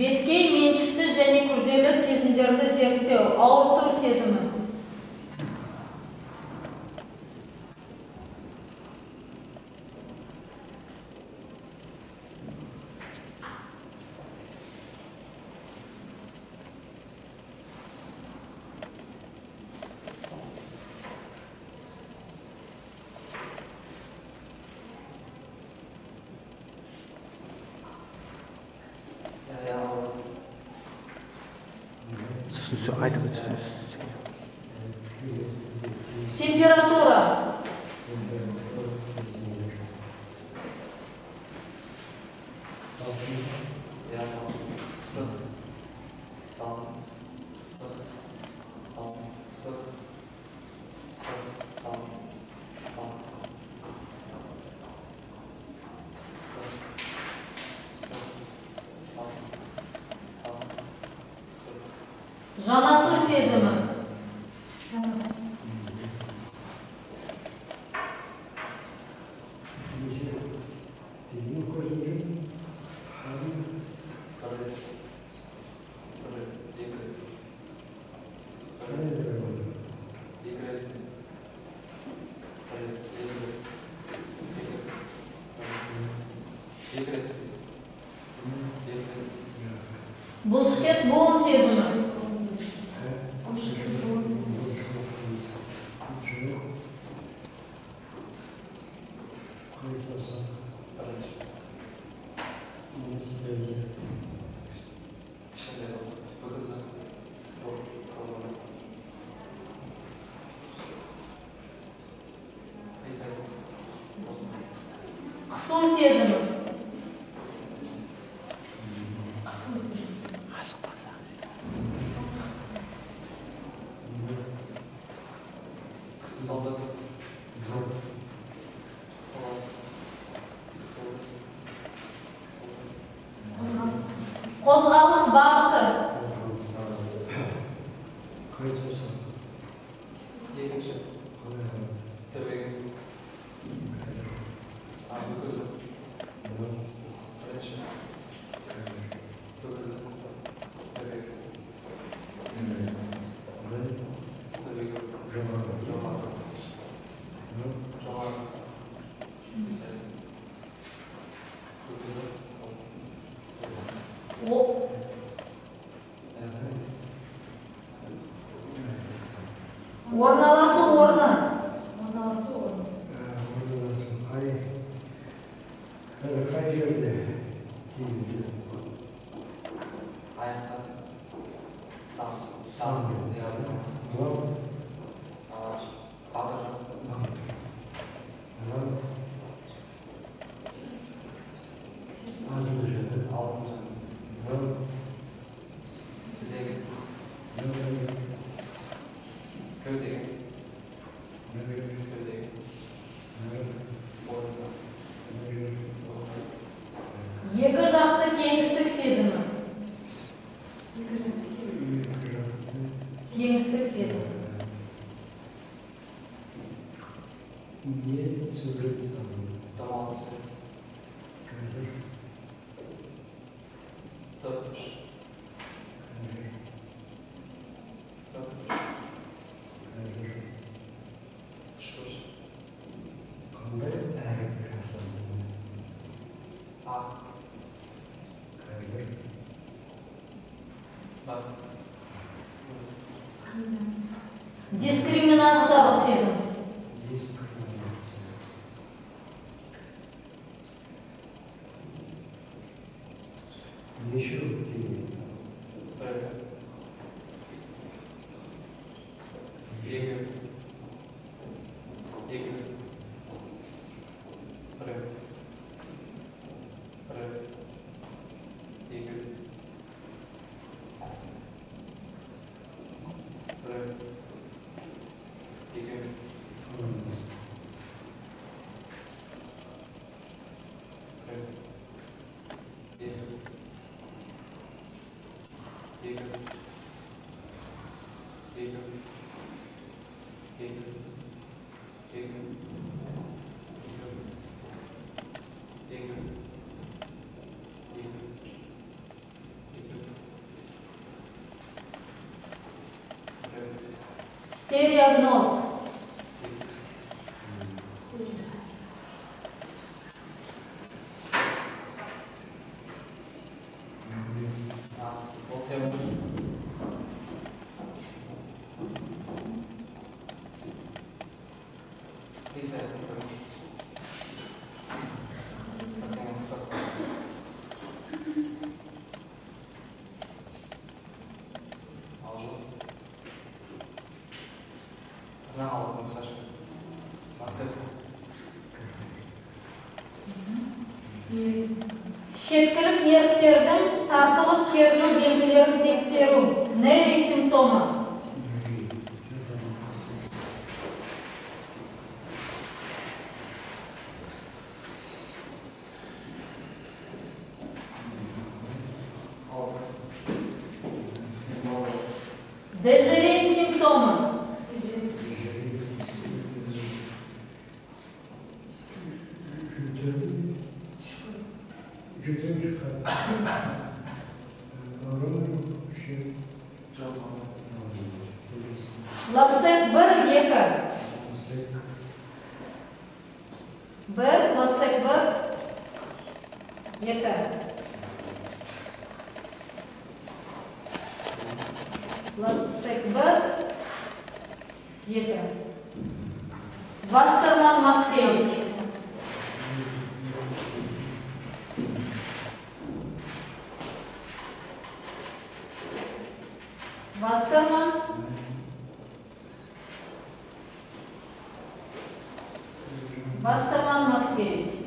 Беткей меншікті және күрделі сезімдерді зерттеу, ауырту сезімі. Айтып өтсеңіз. Температура. Жанасу сезімі. Бұлшықет буын сезімі. Қысу сезімі. Қозғалыс бағыты. Орналасу орны. Қай жерде? Екі жақты кеңістік сезімі. Кеңістік сезімі. Не сөйледі саған? Тамақ сөйледі. Қазір? Топыш. Қазір? Үшкіш. Қандай әріп жасадың? Ақ. Қазір? Бak. Дискриминациялық сезім. Дискриминация. Неше өткен? Бір. Екі. Екі. Бір. Бір. Екі. Бір. Екі. Стереогноз. Ол тема. Лиса, картина настал. Алло. Она алdım Саша. Bakın. Шеткілік нервтердің тартылып керілу белгілерін тексеру. Нейре симптомы. Дежерен симптомы. Жөтен çıkar. Oranın şey. Лассек 1, 2. Sek. 1, лассек 1, 2. Лассек 1, 2. Вассерман Мацкевич. Вассерман. Вассерман Мацкевич.